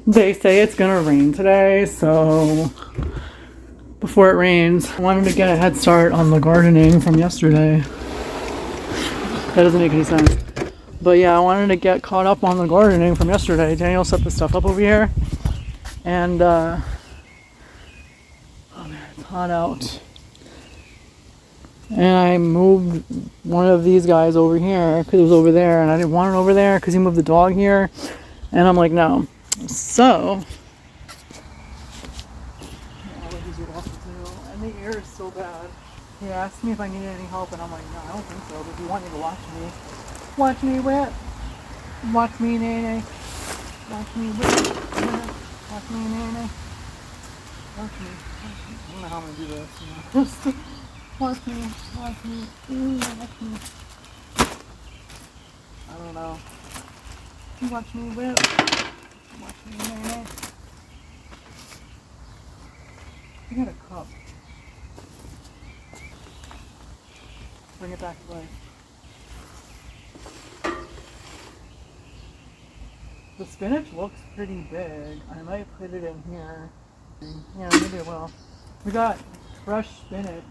They say it's gonna rain today, so before it rains, I wanted to get a head start on the gardening from yesterday. That doesn't make any sense. But yeah, I wanted to get caught up on the gardening from yesterday. Daniel set the stuff up over here. And, oh man, it's hot out. And I moved one of these guys over here because it was over there. And I didn't want it over there because he moved the dog here. And I'm like, no. So, and the air is so bad. He asked me if I needed any help, and I'm like, no, I don't think so. But if you want you to watch me whip, watch me nay, watch me whip, watch me nay, watch me. I don't know how I'm gonna do this. You know? watch me, watch me. I don't know. Watch me whip, watch me nay. I got a cup. Bring it back to life. The spinach looks pretty big. I might put it in here. Yeah, maybe I will. We got fresh spinach.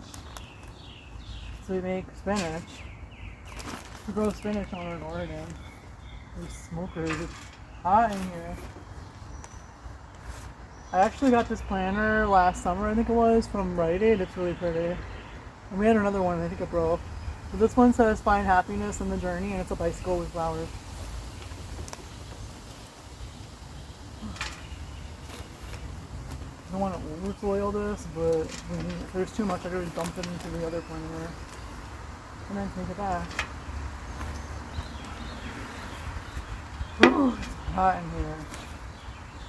So we make spinach. We grow spinach on our garden. There's smokers. It's hot in here. I actually got this planter last summer, I think it was, from Rite Aid. It's really pretty. And we had another one, I think it broke. But this one says find happiness in the journey, and it's a bicycle with flowers. I don't want to over soil this, but if there's too much, I could just dump it into the other planter and then take it back. Oh, it's hot in here.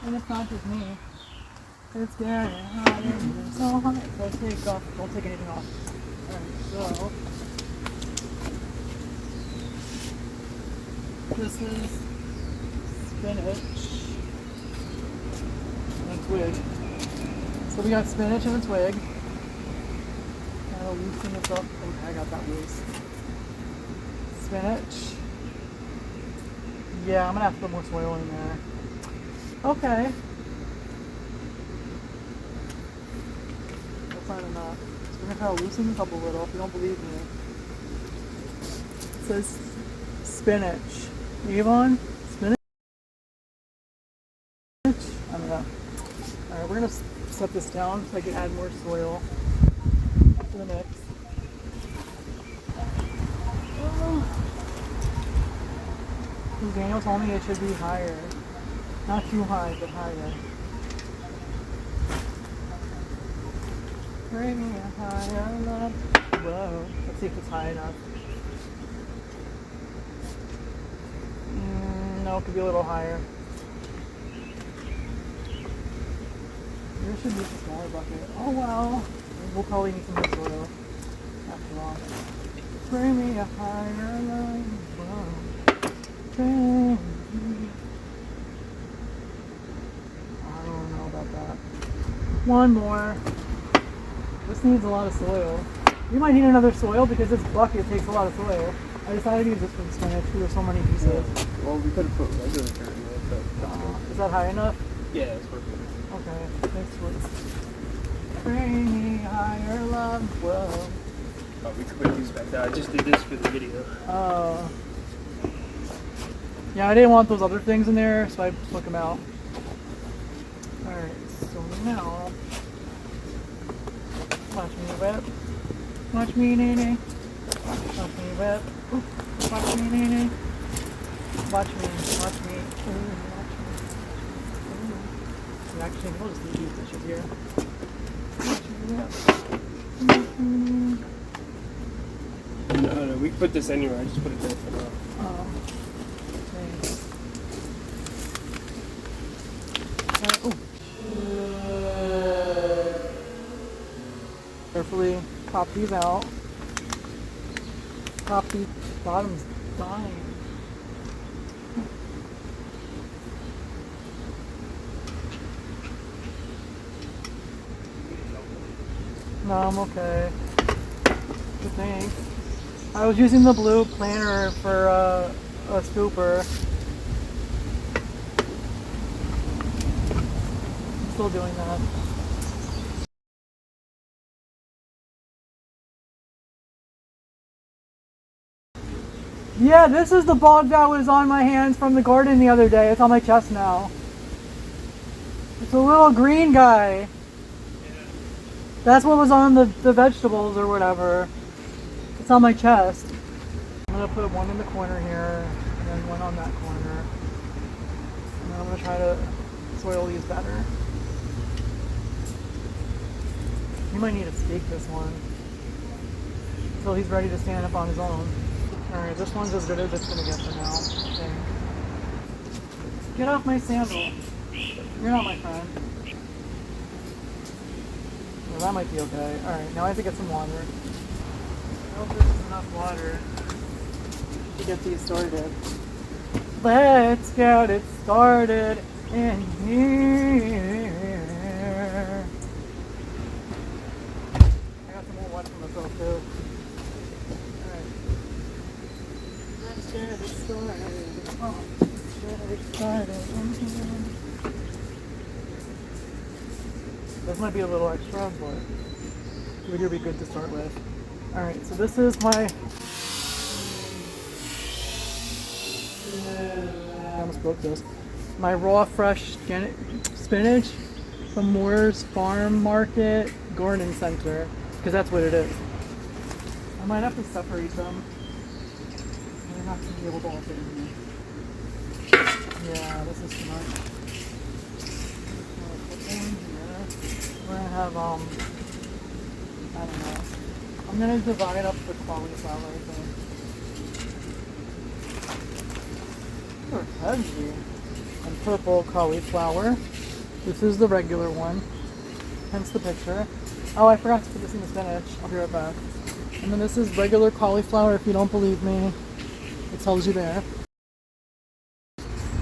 And it's not just me. It's getting hot in here. So hot. So take off. Don't take anything off. Alright, so this is spinach and a twig. So we got spinach and a twig. Kind of loosen this up. Okay, I got that loose. Spinach. Yeah, I'm gonna have to put more soil in there. Okay. That's not enough. So we're gonna try to loosen this up a little if you don't believe me. It says spinach. Avon? Spinach? I don't know. Alright, we're gonna set this down so I can add more soil to the mix. Daniel told me it should be higher. Not too high, but higher. Bring me a higher love. Whoa. Let's see if it's high enough. No, it could be a little higher. There should be a smaller bucket. Oh well. We'll probably need some more soil after all. Bring me a higher love. Whoa. Bring me. I don't know about that. One more. This needs a lot of soil. You might need another soil because this bucket takes a lot of soil. I decided to use this for the spinach because there's so many pieces. Yeah. Well, we could have put regular dirt in it, but is that high enough? yeah, it's perfect. Okay, thanks for bring me higher love. Whoa. Oh, we could put these back down. I just did this for the video. Oh. Yeah, I didn't want those other things in there, so I took them out. Alright, so now watch me whip. Watch me nay. Watch me whip. Watch me nay. Watch me. Watch me. Actually, we'll just leave these dishes here. No, we can put this anywhere. I just put it there for now. Oh. Carefully pop these out. Pop these bottoms dying. No, I'm okay. Good thing. I was using the blue planter for a scooper. still doing that. Yeah, this is the bug that was on my hands from the garden the other day. It's on my chest now. It's a little green guy. That's what was on the vegetables or whatever. It's on my chest. I'm gonna put one in the corner here, and then one on that corner. And then I'm gonna try to soil these better. He might need to stake this one until he's ready to stand up on his own. Alright, this one's as good as it's gonna get for now. Okay. Get off my sandal. You're not my friend. Well, that might be okay. Alright, now I have to get some water. I hope this is enough water to get these started. Let's get it started in here. I got some more water for myself too. Alright. Let's get it started. Oh, let's get it started in here. This might be a little extra, but it would be good to start with. Alright, so this is my... I almost broke this. My raw, fresh spinach from Moore's Farm Market Garden Center, because that's what it is. I might have to separate them. They're not going to be able to all fit in here. Yeah, this is too much. We're gonna have, I don't know. I'm gonna divide up the cauliflower, I think. They're heavy. And purple cauliflower. This is the regular one. Hence the picture. Oh, I forgot to put this in the spinach. I'll be right back. And then this is regular cauliflower. If you don't believe me, it tells you there.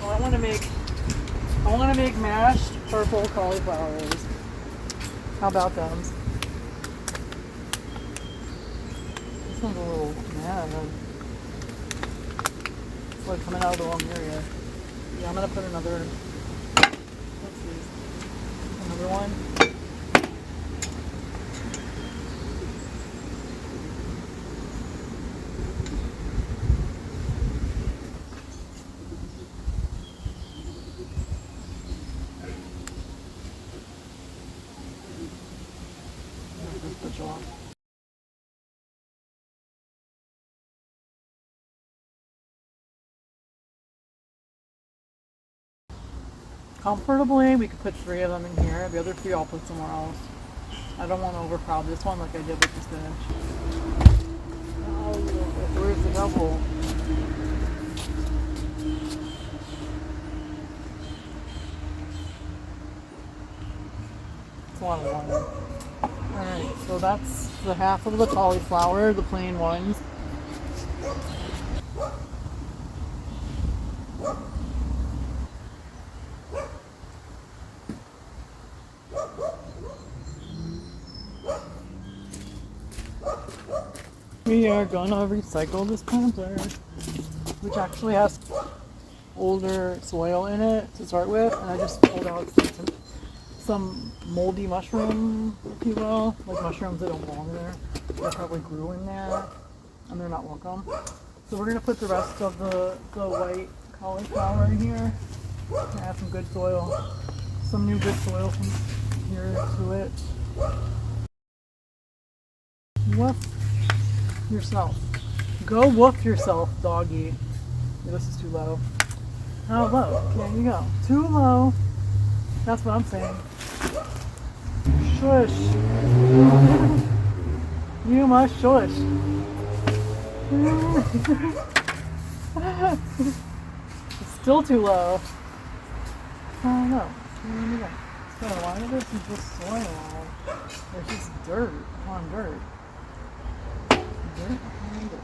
Well, I want to make mashed purple cauliflowers. How about them? This one's a little mad. It's like coming out of the wrong area. Yeah, I'm gonna put another. Let's see. Another one. Comfortably, we could put 3 of them in here. The other 3 I'll put somewhere else. I don't want to overcrowd this one like I did with the spinach. Oh, where's the double? It's a lot of water. Alright, so that's the half of the cauliflower, the plain ones. We are gonna recycle this planter, which actually has older soil in it to start with, and I just pulled out some moldy mushroom, if you will, like mushrooms that don't belong there. They probably grew in there, and they're not welcome. So we're gonna put the rest of the white cauliflower in here, and add some good soil, some new good soil from here to it. Woof yourself. Go woof yourself, doggy. Yeah, this is too low. How low? There you go. Too low. That's what I'm saying. Shush. You must shush. It's still too low. I don't know. So why is this just soil? There's just dirt on dirt. Dirt on dirt.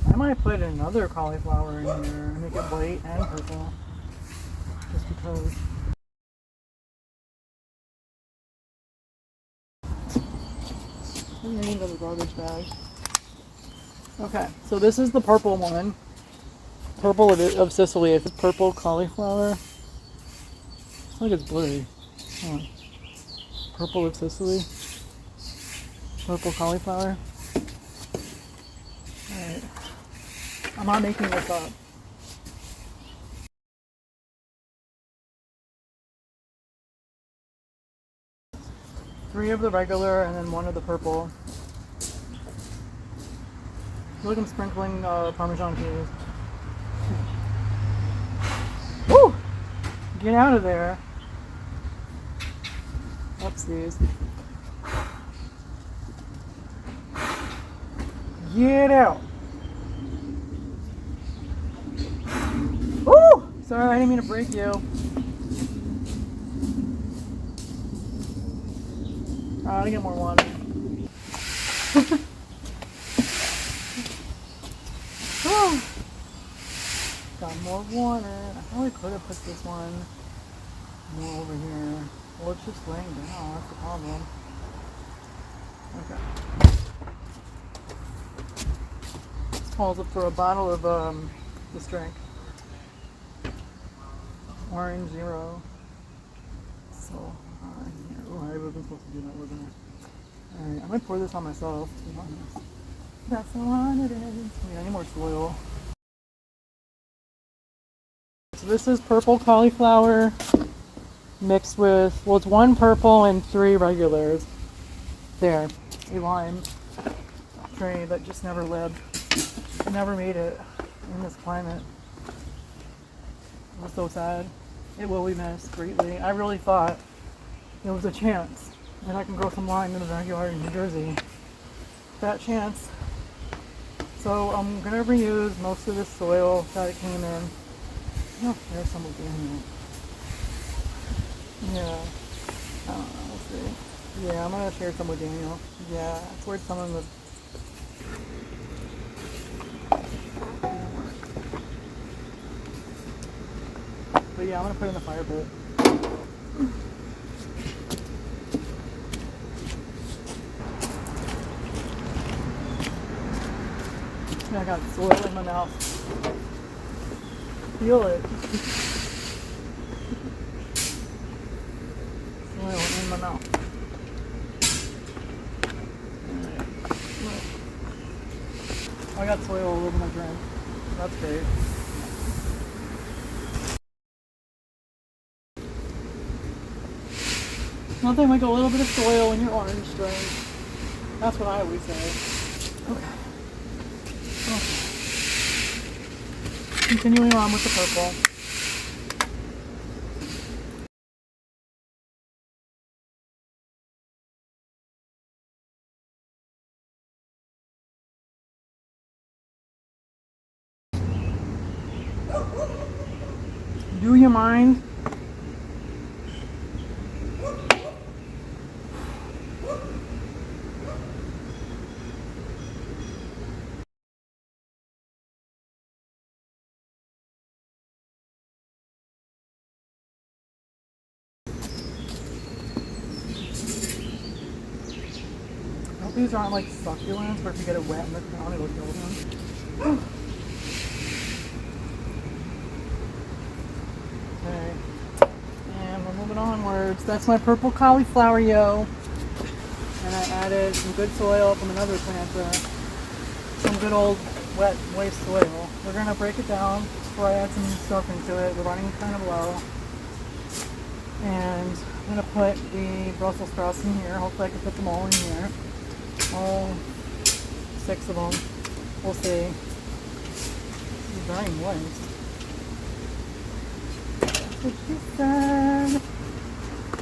I might put another cauliflower in here and make it white and purple. Just because. I need another garbage bag. Okay, so this is the purple one. Purple of Sicily. It's purple cauliflower. It's like it's blurry. Hold on. Purple of Sicily. Purple cauliflower. Alright. I'm not making this up. Three of the regular and then one of the purple. Look, I'm sprinkling Parmesan cheese. Woo! Get out of there. Upstairs. Get out. Woo! Sorry, I didn't mean to break you. I gotta get more water. Woo! Got more water. I probably could have put this one more over here. Well, it's just laying down. That's the problem. Okay. This calls up for a bottle of this drink. Orange Zero. So, here. Oh, I wasn't supposed to do that, wasn't I? Alright, I might pour this on myself, to be honest. That's the one it is. Wait, I need more soil. So this is purple cauliflower mixed with, well, it's one purple and three regulars. There, a lime tree that just never lived. It never made it in this climate. It was so sad. It will be missed greatly. I really thought there was a chance that I can grow some lime in the backyard in New Jersey. That chance. So I'm gonna reuse most of this soil that it came in. Oh, there's some of Daniel. Yeah. I don't know, we'll see. Yeah, I'm gonna share some with Daniel. Yeah, it's where some of the but yeah, I'm gonna put it in the fire pit. I got soil in my mouth. Feel it. Soil in my mouth. Right. I got soil all over my drink. That's great. Nothing like a little bit of soil in your orange drink. That's what I always say. Okay. Continuing on with the purple. Do you mind? I hope these aren't like succulents, where if you get it wet in the ground, it'll kill them. Okay. And we're moving onwards. That's my purple cauliflower, yo. And I added some good soil from another plant, some good old wet waste soil. We're gonna break it down before I add some stuff into it. We're running kind of low. And I'm gonna put the Brussels sprouts in here. Hopefully I can fit them all in here. All 6 of them. We'll see. It's very moist. That's what she said.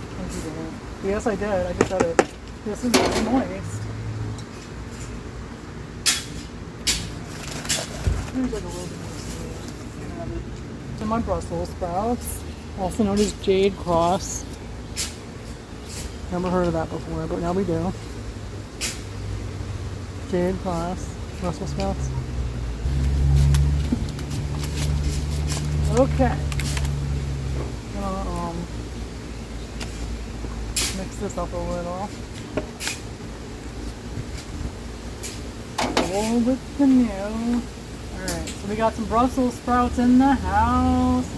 Oh, you didn't. Yes, I did. I just said it. This is very moist. There's like a little bit more added to my Brussels sprouts, also known as jade cross. Never heard of that before, but now we do. Jade cross, Brussels sprouts. Okay. Gonna mix this up a little. old with the new. Alright, so we got some Brussels sprouts in the house.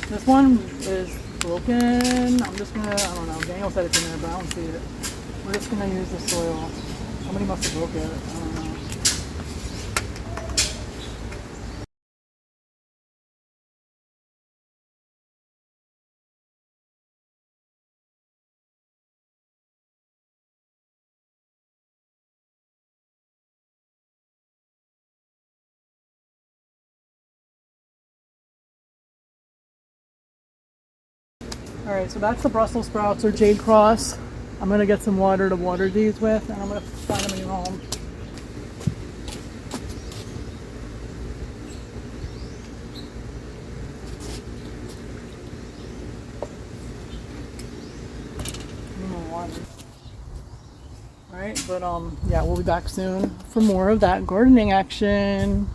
This one is broken. I'm just gonna, I don't know, Daniel said it's in there, but I don't see it. We're just gonna use the soil. Somebody must have broke it. I don't know. Alright, so that's the Brussels sprouts or jade cross. I'm gonna get some water to water these with, and I'm gonna find them in your home. Alright, but yeah, we'll be back soon for more of that gardening action.